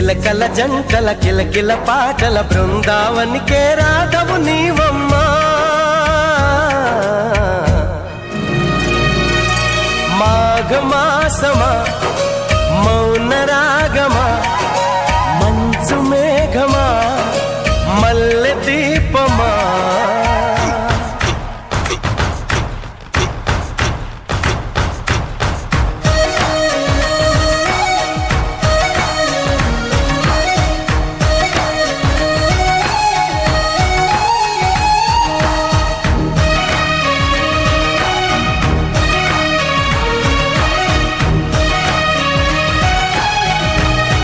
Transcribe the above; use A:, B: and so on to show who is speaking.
A: చిలకల జంటల కిలకిల పాటల బృందావనికే రాధవు నీవమ్మా. మాఘమాసమా మౌన రాగమా మంచు